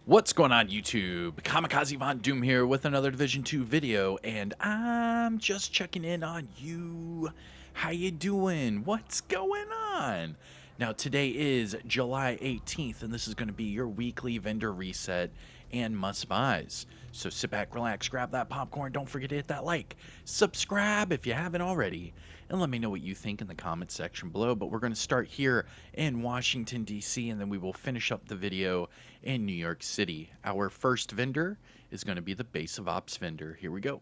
What's going on YouTube? Kamikazevondoom here with another Division 2 video, and I'm just checking in on you. How you doing? What's going on? Now today is July 18th, and this is going to be your weekly vendor reset and must-buys. So sit back, relax, grab that popcorn, don't forget to hit that like, subscribe if you haven't already, and let me know what you think in the comments section below. But we're going to start here in Washington, D.C., and then we will finish up the video in New York City. Our first vendor is going to be the Base of Ops vendor. Here we go.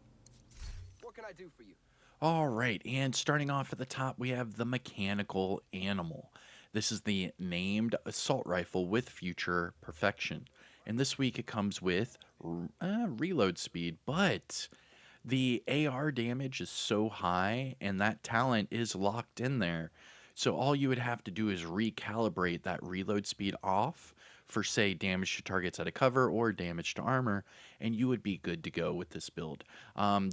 What can I do for you? All right, and starting off at the top, we have the Mechanical Animal. This is the named assault rifle with future perfection. And this week it comes with reload speed, but the AR damage is so high and that talent is locked in there. So all you would have to do is recalibrate that reload speed off for, say, damage to targets out of cover or damage to armor, and you would be good to go with this build.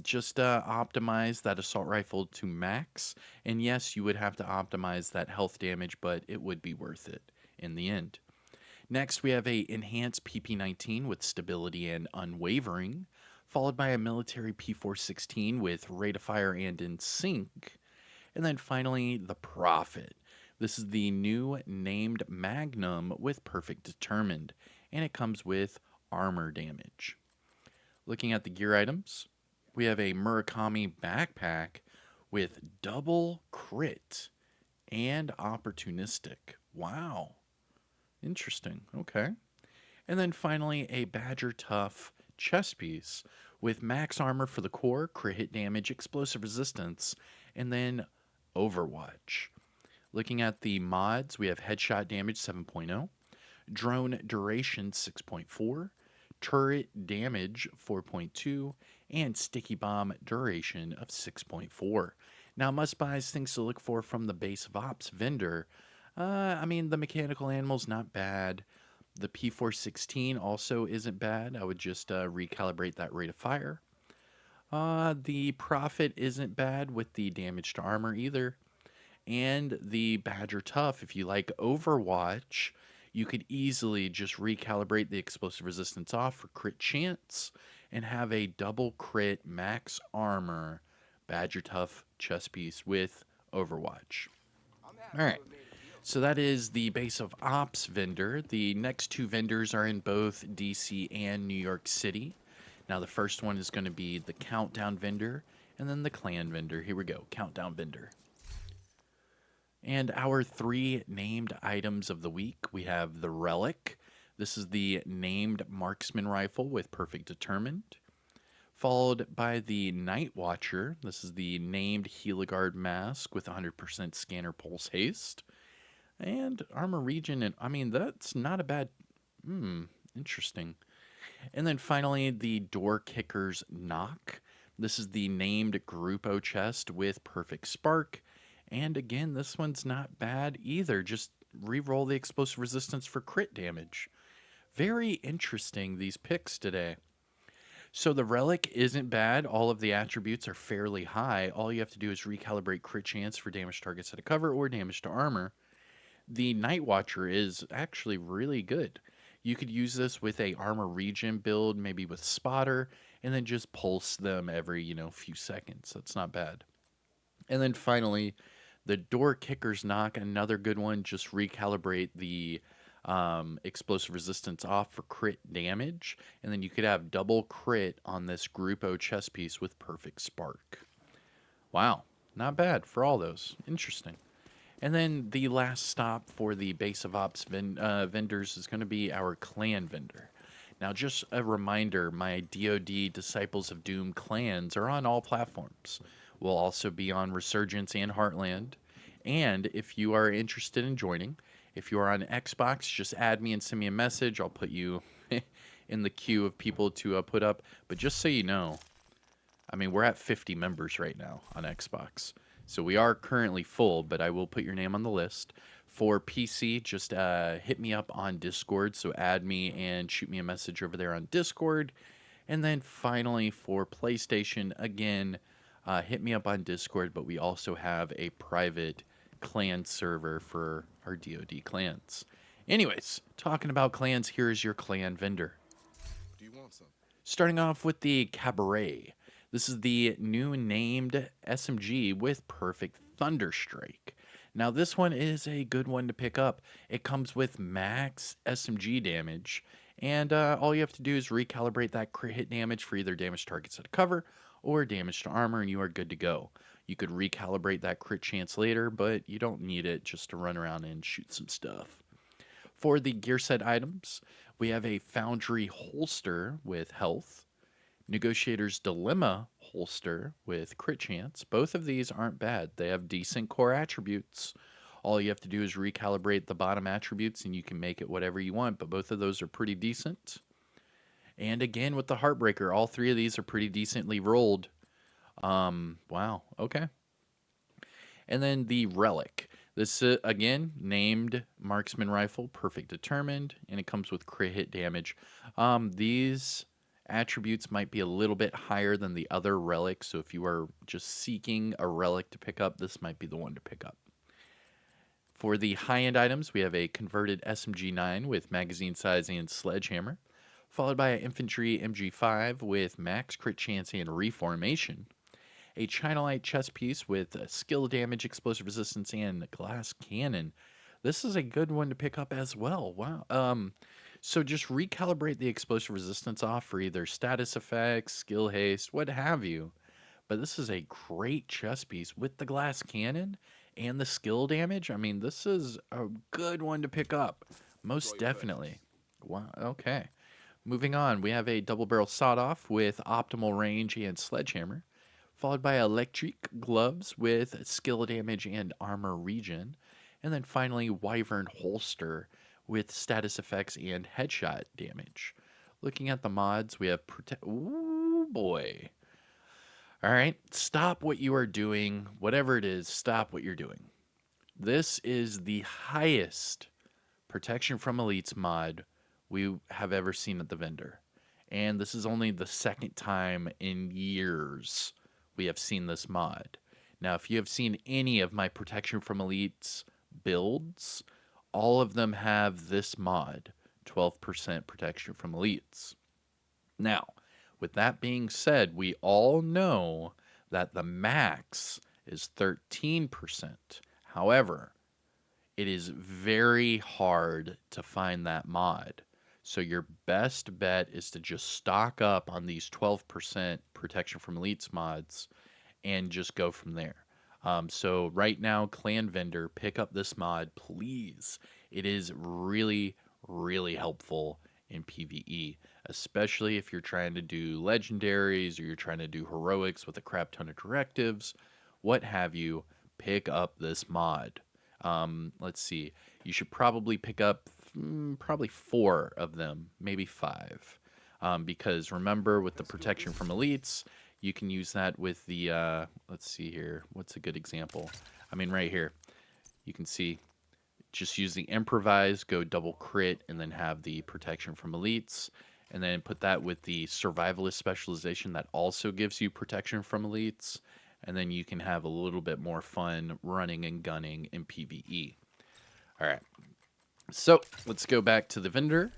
Just optimize that assault rifle to max, and yes, you would have to optimize that health damage, but it would be worth it in the end. Next, we have a enhanced PP19 with stability and unwavering, followed by a military P416 with rate of fire and in sync, and then finally the Prophet. This is the new named Magnum with perfect determined, and it comes with armor damage. Looking at the gear items, we have a Murakami backpack with double crit and opportunistic. Wow. Interesting. Okay. And then finally, a Badger Tough chest piece with max armor for the core, crit hit damage, explosive resistance, and then Overwatch. Looking at the mods, we have headshot damage 7.0, drone duration 6.4, turret damage 4.2, and sticky bomb duration of 6.4. Now, must buys, things to look for from the Base of Ops vendor. The Mechanical Animal's not bad. The P416 also isn't bad. I would just recalibrate that rate of fire. The Prophet isn't bad with the damage to armor either. And the Badger Tough, if you like Overwatch, you could easily just recalibrate the explosive resistance off for crit chance and have a double crit max armor Badger Tough chest piece with Overwatch. I'm All happy right. to have made a deal. So that is the Base of Ops vendor. The next two vendors are in both DC and New York City. Now the first one is going to be the Countdown vendor and then the Clan vendor. Here we go, Countdown vendor. And our three named items of the week, we have the Relic. This is the named marksman rifle with perfect determined. Followed by the Night Watcher. This is the named Heliguard mask with 100% scanner pulse haste. And armor region, and that's not a bad, interesting. And then finally, the Door Kicker's Knock. This is the named Grupo chest with perfect spark. And again, this one's not bad either. Just re-roll the explosive resistance for crit damage. Very interesting, these picks today. So the Relic isn't bad. All of the attributes are fairly high. All you have to do is recalibrate crit chance for damage targets out of cover or damage to armor. The Night Watcher is actually really good. You could use this with a armor regen build, maybe with spotter, and then just pulse them every, few seconds. That's not bad. And then finally, the Door Kicker's Knock, another good one. Just recalibrate the explosive resistance off for crit damage, and then you could have double crit on this Grupo chest piece with perfect spark. Wow, not bad for all those. Interesting. And then the last stop for the Base of Ops vendors is going to be our Clan vendor. Now, just a reminder, my DoD Disciples of Doom clans are on all platforms. We'll also be on Resurgence and Heartland. And if you are interested in joining, if you are on Xbox, just add me and send me a message. I'll put you in the queue of people to put up. But just so you know, we're at 50 members right now on Xbox. So we are currently full, but I will put your name on the list. For PC, just hit me up on Discord. So add me and shoot me a message over there on Discord. And then finally, for PlayStation, again, hit me up on Discord. But we also have a private clan server for our DoD clans. Anyways, talking about clans, here is your clan vendor. Starting off with the Cabaret. This is the new named SMG with Perfect Thunderstrike. Now, this one is a good one to pick up. It comes with max SMG damage, and all you have to do is recalibrate that crit hit damage for either damage targets at cover or damage to armor, and you are good to go. You could recalibrate that crit chance later, but you don't need it just to run around and shoot some stuff. For the gear set items, we have a Foundry holster with health, Negotiator's Dilemma holster with crit chance. Both of these aren't bad. They have decent core attributes. All you have to do is recalibrate the bottom attributes and you can make it whatever you want, but both of those are pretty decent. And again, with the Heartbreaker, all three of these are pretty decently rolled. Wow, okay. And then the Relic. This, again, named Marksman Rifle, Perfect Determined, and it comes with crit hit damage. These attributes might be a little bit higher than the other relics, so if you are just seeking a relic to pick up, this might be the one to pick up. For the high-end items, we have a converted SMG-9 with magazine size and sledgehammer, followed by an infantry MG5 with max crit chance and reformation, a Chinalite chest piece with skill damage, explosive resistance, and glass cannon. This is a good one to pick up as well. Wow. So just recalibrate the explosive resistance off for either status effects, skill haste, what have you. But this is a great chest piece with the glass cannon and the skill damage. I mean, this is a good one to pick up. Most definitely. Wow. Okay. Moving on, we have a double barrel sawed off with optimal range and sledgehammer, followed by electric gloves with skill damage and armor regen, and then finally wyvern holster with status effects and headshot damage. Looking at the mods, we have ooh boy. All right, stop what you are doing, whatever it is, stop what you're doing. This is the highest protection from elites mod we have ever seen at the vendor. And this is only the second time in years we have seen this mod. Now, if you have seen any of my protection from elites builds, all of them have this mod, 12% protection from elites. Now, with that being said, we all know that the max is 13%. However, it is very hard to find that mod. So your best bet is to just stock up on these 12% protection from elites mods and just go from there. So right now, Clan Vendor, pick up this mod, please. It is really, really helpful in PvE, especially if you're trying to do legendaries or you're trying to do heroics with a crap ton of directives, what have you. Pick up this mod. Let's see. You should probably pick up probably 4 of them, maybe 5. Because remember, with the protection from elites, you can use that with the, let's see here. What's a good example? I mean, right here. You can see, just use the improvise, go double crit, and then have the protection from elites. And then put that with the survivalist specialization that also gives you protection from elites. And then you can have a little bit more fun running and gunning in PvE. All right. So let's go back to the vendor.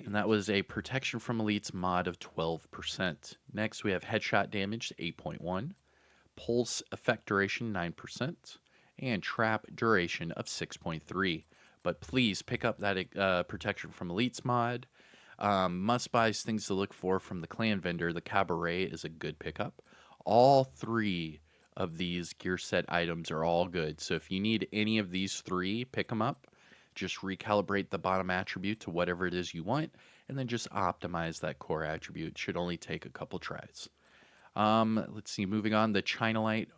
And that was a protection from elites mod of 12%. Next, we have headshot damage 8.1, pulse effect duration 9%, and trap duration of 6.3. But please pick up that protection from elites mod. Must buys things to look for from the clan vendor. The Cabaret is a good pickup. All 3 of these gear set items are all good. So if you need any of these 3, pick them up. Just recalibrate the bottom attribute to whatever it is you want, and then just optimize that core attribute. It should only take a couple tries. Let's see, moving on, the Chinalite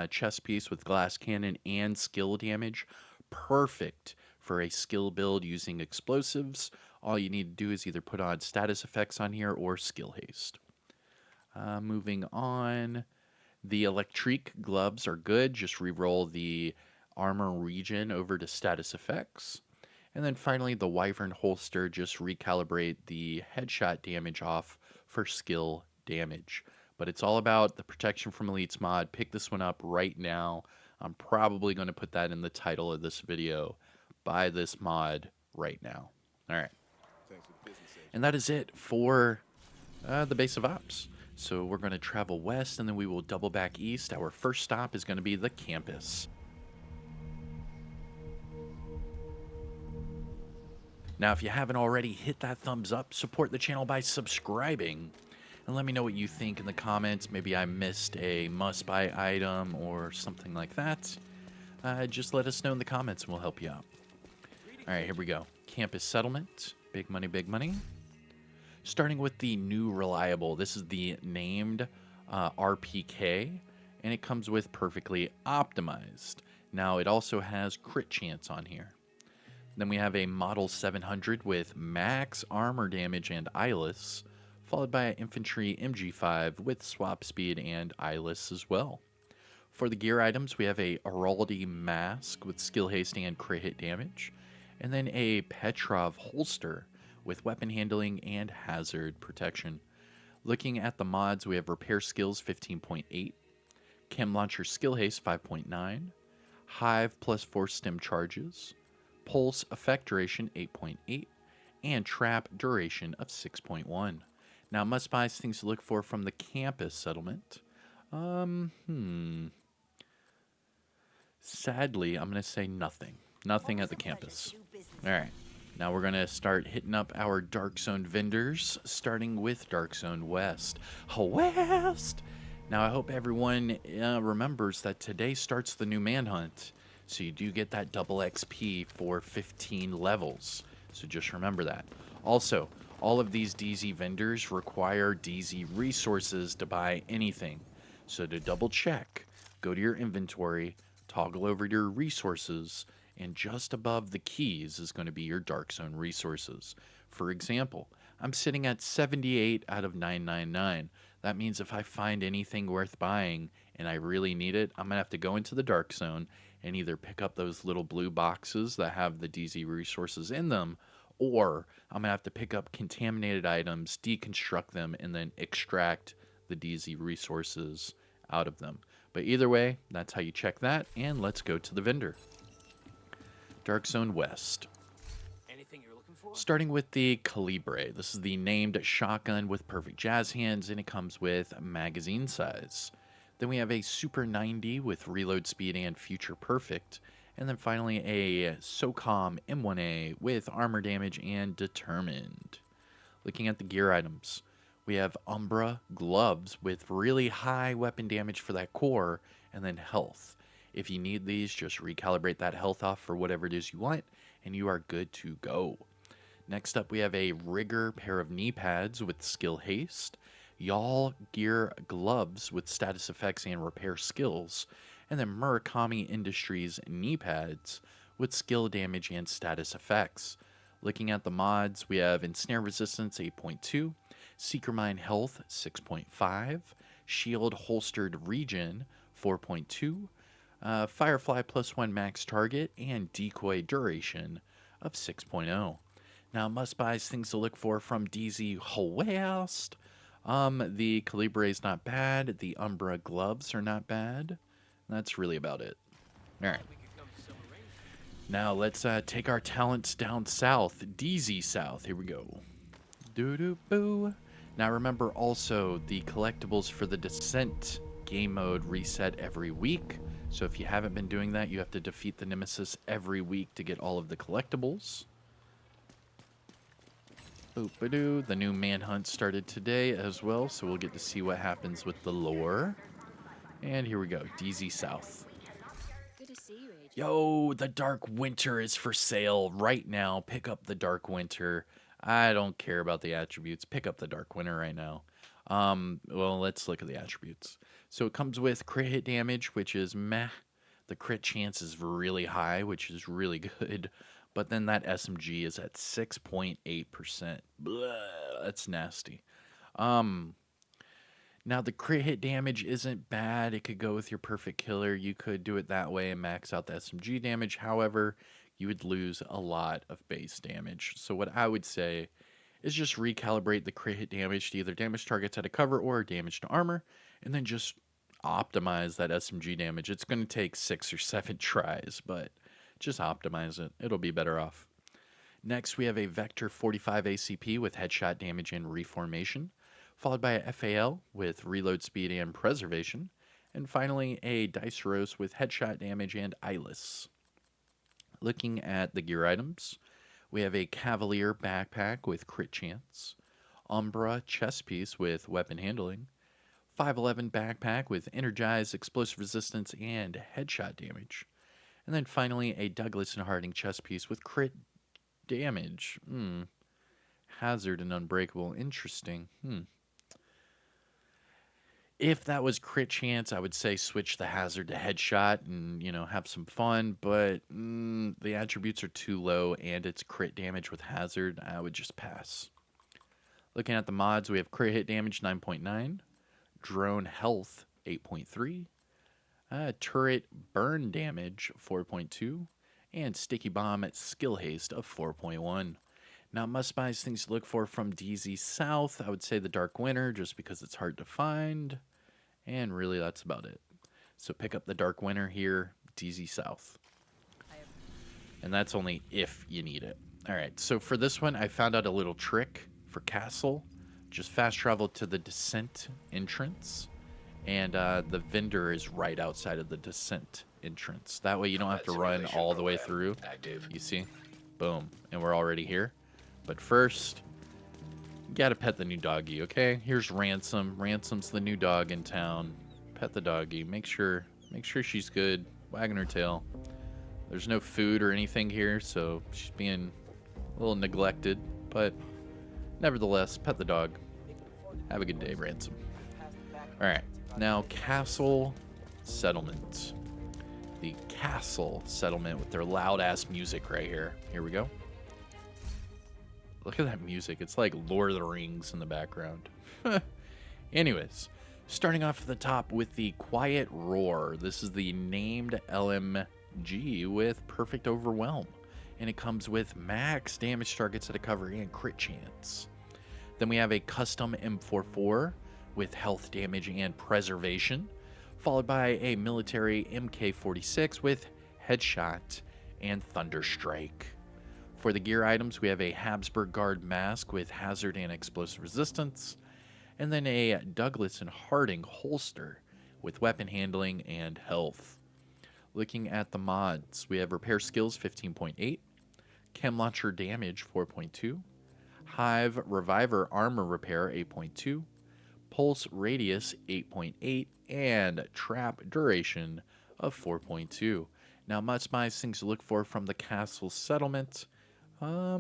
chest piece with glass cannon and skill damage. Perfect for a skill build using explosives. All you need to do is either put on status effects on here or skill haste. Moving on, the electric gloves are good. Just re-roll the armor regen over to status effects. And then finally, the wyvern holster, just recalibrate the headshot damage off for skill damage. But it's all about the protection from elites mod. Pick this one up right now. I'm probably going to put that in the title of this video. Buy this mod right now. All right. And that is it for the base of ops. So we're going to travel west and then we will double back east. Our first stop is going to be the campus. Now, if you haven't already, hit that thumbs up, support the channel by subscribing, and let me know what you think in the comments. Maybe I missed a must-buy item or something like that. Just let us know in the comments and we'll help you out. All right, here we go. Campus settlement. Big money, big money. Starting with the new reliable. This is the named RPK, and it comes with perfectly optimized. Now, it also has crit chance on here. Then we have a Model 700 with max armor damage and eyeless, followed by an Infantry MG5 with swap speed and eyeless as well. For the gear items, we have a Araldi mask with skill haste and crit hit damage, and then a Petrov holster with weapon handling and hazard protection. Looking at the mods, we have repair skills 15.8, chem launcher skill haste 5.9, hive plus force stem charges, pulse effect duration 8.8, and trap duration of 6.1. Now, must buy things to look for from the campus settlement. Sadly, I'm going to say nothing. Nothing at the campus. All right. Now we're going to start hitting up our Dark Zone vendors, starting with Dark Zone West. West! Now, I hope everyone remembers that today starts the new Manhunt. So you do get that double XP for 15 levels. So just remember that. Also, all of these DZ vendors require DZ resources to buy anything. So to double check, go to your inventory, toggle over to your resources, and just above the keys is going to be your Dark Zone resources. For example, I'm sitting at 78 out of 999. That means if I find anything worth buying and I really need it, I'm going to have to go into the Dark Zone and either pick up those little blue boxes that have the DZ resources in them, or I'm going to have to pick up contaminated items, deconstruct them, and then extract the DZ resources out of them. But either way, that's how you check that, and let's go to the vendor. Dark Zone West. Anything you're looking for? Starting with the Calibre. This is the named shotgun with perfect jazz hands, and it comes with magazine size. Then we have a Super 90 with reload speed and future perfect. And then finally a SOCOM M1A with armor damage and determined. Looking at the gear items, we have Umbra gloves with really high weapon damage for that core, and then health. If you need these, just recalibrate that health off for whatever it is you want, and you are good to go. Next up, we have a Rigger pair of knee pads with skill haste, Y'all gear gloves with status effects and repair skills, and then Murakami Industries knee pads with skill damage and status effects. Looking at the mods, we have Ensnare Resistance 8.2, Seeker Mine Health 6.5, Shield Holstered Regen 4.2, Firefly +1 max target, and Decoy Duration of 6.0. Now, must-buys, things to look for from DZ West. The Calibre is not bad. The Umbra gloves are not bad. That's really about it. All right. Now, let's take our talents down south. DZ South. Here we go. Doo-doo-boo. Now, remember also, the collectibles for the Descent game mode reset every week. So if you haven't been doing that, you have to defeat the Nemesis every week to get all of the collectibles. Boop-a-doo. The new Manhunt started today as well, so we'll get to see what happens with the lore. And here we go, DZ South. Good to see you, Agent. Yo, the Dark Winter is for sale right now. Pick up the Dark Winter. I don't care about the attributes. Pick up the Dark Winter right now. Well, let's look at the attributes. So it comes with crit hit damage, which is meh. The crit chance is really high, which is really good. But then that SMG is at 6.8%. That's nasty. Now the crit hit damage isn't bad. It could go with your perfect killer. You could do it that way and max out the SMG damage. However, you would lose a lot of base damage. So what I would say is just recalibrate the crit hit damage to either damage targets out of cover or damage to armor, and then just optimize that SMG damage. It's going to take 6 or 7 tries, but just optimize it. It'll be better off. Next, we have a Vector 45 ACP with headshot damage and reformation, followed by a FAL with reload speed and preservation, and finally a Dice Rose with headshot damage and eyeless. Looking at the gear items, we have a Cavalier backpack with crit chance, Umbra chest piece with weapon handling, 511 backpack with energized explosive resistance and headshot damage, and then finally a Douglas and Harding chest piece with crit damage. Hazard and unbreakable. Interesting. If that was crit chance, I would say switch the hazard to headshot and, have some fun. But the attributes are too low and it's crit damage with hazard. I would just pass. Looking at the mods, we have crit hit damage 9.9, drone health 8.3, turret burn damage 4.2, and sticky bomb at skill haste of 4.1. Now, must-buys, things to look for from DZ South. I would say the Dark Winter, just because it's hard to find. And really, that's about it. So pick up the Dark Winter here, DZ South. And that's only if you need it. All right, so for this one, I found out a little trick for Castle. Just fast travel to the Descent entrance. And the vendor is right outside of the Descent entrance. That way you don't have to run all the way through. You see? Boom. And we're already here. But first, you gotta pet the new doggy, okay? Here's Ransom. Ransom's the new dog in town. Pet the doggy. Make sure she's good. Wagging her tail. There's no food or anything here, so she's being a little neglected. But nevertheless, pet the dog. Have a good day, Ransom. Alright, now Castle Settlement. The Castle Settlement with their loud-ass music right here. Here we go. Look at that music. It's like Lord of the Rings in the background. Anyways, starting off at the top with the Quiet Roar. This is the named LMG with Perfect Overwhelm. And it comes with max damage targets at a cover and crit chance. Then we have a custom M44 with health damage and preservation, followed by a military MK46 with headshot and thunderstrike. For the gear items, we have a Habsburg Guard mask with hazard and explosive resistance, and then a Douglas and Harding holster with weapon handling and health. Looking at the mods, we have repair skills 15.8, chem launcher damage 4.2, Hive Reviver armor repair 8.2, pulse radius 8.8, and trap duration of 4.2. Now, must-buys, things to look for from the Castle Settlement. I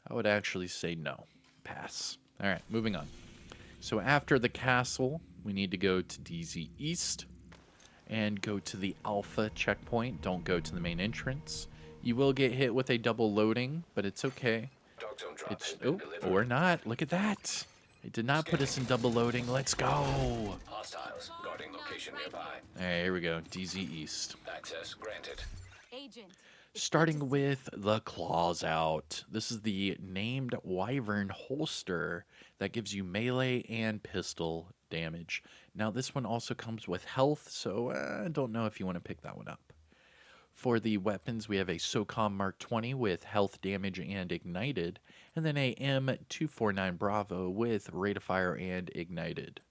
would actually say no. Pass. All right, moving on. So after the castle, we need to go to DZ East and go to the Alpha checkpoint. Don't go to the main entrance. You will get hit with a double loading, but it's okay. Or not. Look at that. It did not put us in double loading. Let's go. Hostiles guarding location nearby. All right, here we go. DZ East. Access granted. Agent. Starting with the Claws Out. This is the named Wyvern holster that gives you melee and pistol damage. Now, this one also comes with health, so I don't know if you want to pick that one up. For the weapons, we have a SOCOM Mark 20 with health damage and ignited, and then a M249 Bravo with rate of fire and ignited.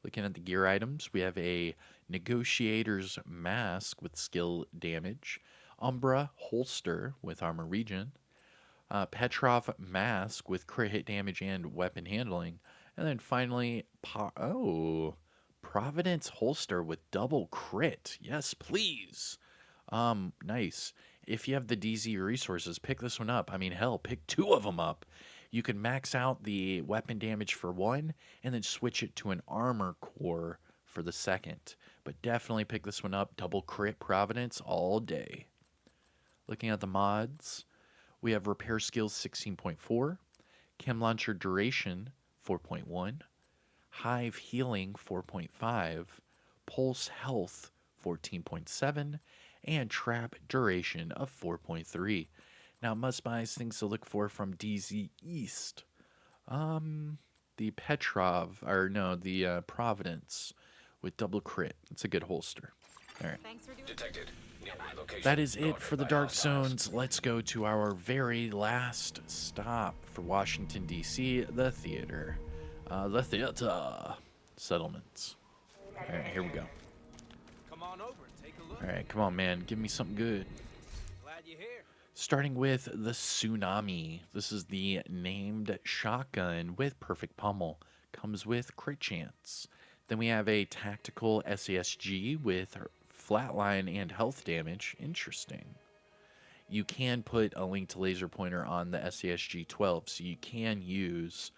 Looking at the gear items, we have a Negotiator's Mask with skill damage, Umbra holster with armor regen, Petrov mask with crit hit damage and weapon handling, and then finally, Providence holster with double crit. Yes, please. Nice. If you have the DZ resources, pick this one up. I mean, hell, pick two of them up. You can max out the weapon damage for one and then switch it to an armor core for the second. But definitely pick this one up. Double crit Providence all day. Looking at the mods, we have repair skills 16.4, chem launcher duration 4.1, hive healing 4.5, pulse health 14.7, and trap duration of 4.3. Now, must-buys, things to look for from DZ East. The Providence with double crit. It's a good holster. All right. Detected. Nearby location. That is it Guarded for the by Dark hostiles. Zones. Let's go to our very last stop for Washington, D.C., the theater. The theater settlements. All right, here we go. Come on over and take a look. All right, come on, man. Give me something good. Glad you're here. Starting with the Tsunami. This is the named shotgun with perfect pummel. Comes with crit chance. Then we have a tactical SASG with flatline and health damage. Interesting. You can put a linked laser pointer on the SASG 12, so you can use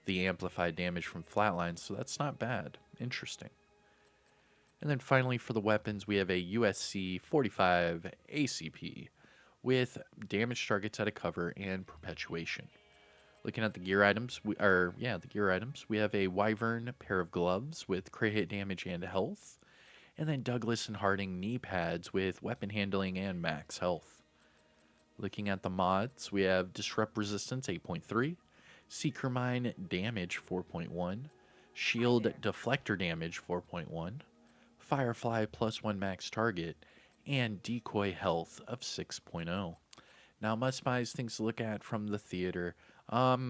the amplified damage from flatline, so that's not bad. Interesting. And then finally for the weapons, we have a USC 45 ACP with damage targets out of cover and perpetuation. Looking at the gear items, we have a Wyvern pair of gloves with crit hit damage and health, and then Douglas and Harding knee pads with weapon handling and max health. Looking at the mods, we have Disrupt Resistance 8.3, Seeker Mine damage 4.1, Shield Deflector damage 4.1, Firefly +1 max target, and Decoy health of 6.0. Now, must buys things to look at from the theater. Not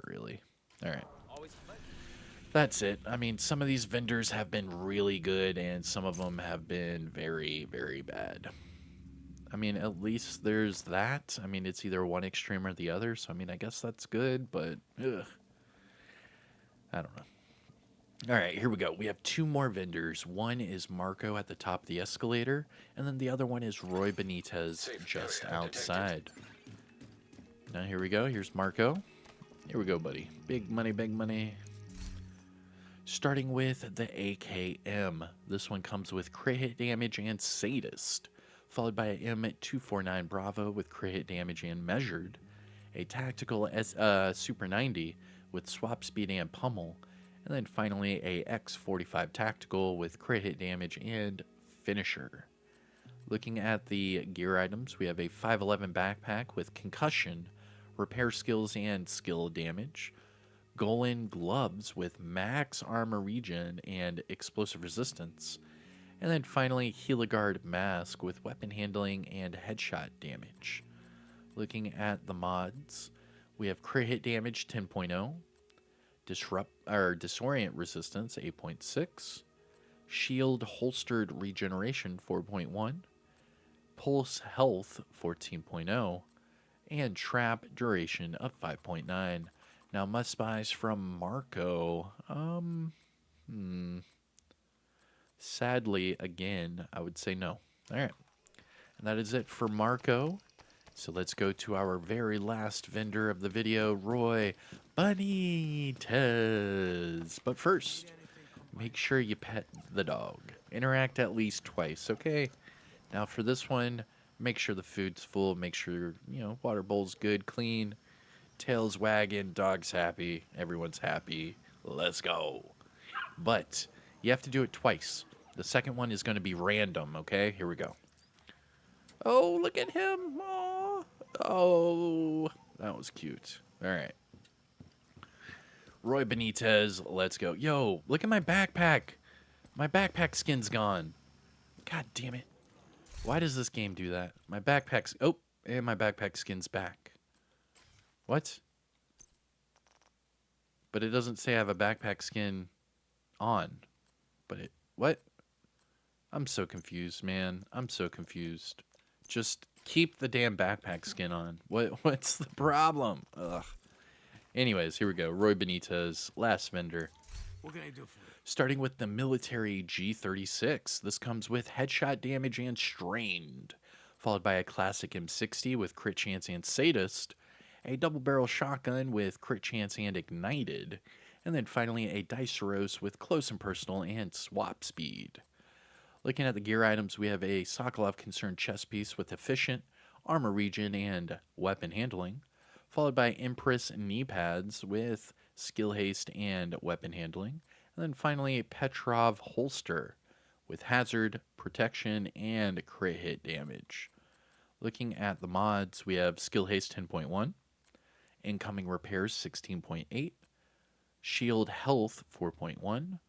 really. All right. Always a pleasure. That's it. I mean, some of these vendors have been really good, and some of them have been very, very bad. I mean, at least there's that. I mean, it's either one extreme or the other, so I mean, I guess that's good, but ugh. I don't know. All right, here we go. We have two more vendors. One is Marco at the top of the escalator, and then the other one is Roy Benitez just outside. Now, here we go. Here's Marco. Here we go, buddy. Big money, big money. Starting with the AKM. This one comes with crit hit damage and Sadist, followed by a M249 Bravo with crit hit damage and measured, a tactical Super 90 with swap speed and pummel, and then finally a X45 tactical with crit hit damage and finisher. Looking at the gear items, we have a 511 backpack with concussion, repair skills and skill damage, Golan gloves with max armor regen and explosive resistance, and then finally Heligard mask with weapon handling and headshot damage. Looking at the mods, we have crit hit damage 10.0, disorient resistance 8.6, shield holstered regeneration 4.1, pulse health 14.0, and trap duration of 5.9. Now, must buys from Marco. Sadly, again, I would say no. All right. And that is it for Marco. So let's go to our very last vendor of the video, Roy Benitez. But first, make sure you pet the dog. Interact at least twice, okay? Now, for this one, make sure the food's full. Make sure, water bowl's good, clean. Tail's wagging, dog's happy, everyone's happy. Let's go. But you have to do it twice. The second one is going to be random, okay? Here we go. Oh, look at him. Oh, that was cute. All right. Roy Benitez, let's go. Yo, look at my backpack. My backpack skin's gone. God damn it. Why does this game do that? My backpack's... Oh, and my backpack skin's back. What? But it doesn't say I have a backpack skin on. But it... What? I'm so confused, man. I'm so confused. Just keep the damn backpack skin on. What's the problem? Ugh. Anyways, here we go. Roy Benitez, last vendor. What can I do for you? Starting with the military G36. This comes with headshot damage and strained, followed by a classic M60 with crit chance and sadist, a double barrel shotgun with crit chance and ignited, and then finally a Diceros with close and personal and swap speed. Looking at the gear items, we have a Sokolov Concerned chest piece with efficient, armor regen, and weapon handling, followed by Empress knee pads with skill haste and weapon handling, and then finally Petrov holster with hazard, protection, and crit hit damage. Looking at the mods, we have skill haste 10.1, incoming repairs 16.8, shield health 4.1,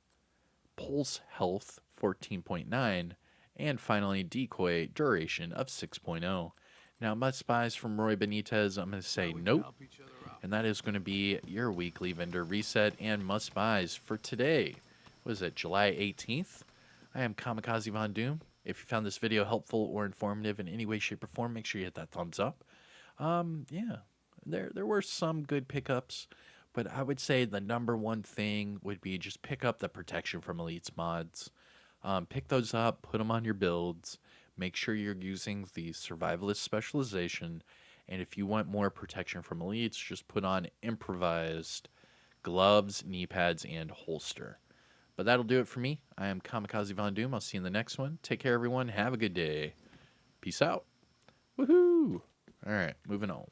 pulse health 14.9, And finally, Decoy, duration of 6.0. Now, must buys from Roy Benitez, I'm going to say We can nope. help each other out. And that is going to be your weekly vendor reset and must buys for today. What is it, July 18th? I am Kamikazevondoom. If you found this video helpful or informative in any way, shape, or form, make sure you hit that thumbs up. Yeah, there were some good pickups, but I would say the number one thing would be just pick up the protection from elites mods. Pick those up, put them on your builds. Make sure you're using the survivalist specialization, and if you want more protection from elites, just put on improvised gloves, knee pads, and holster. But that'll do it for me. I am Kamikaze Von Doom. I'll see you in the next one. Take care, everyone. Have a good day. Peace out. Woohoo! All right, moving on.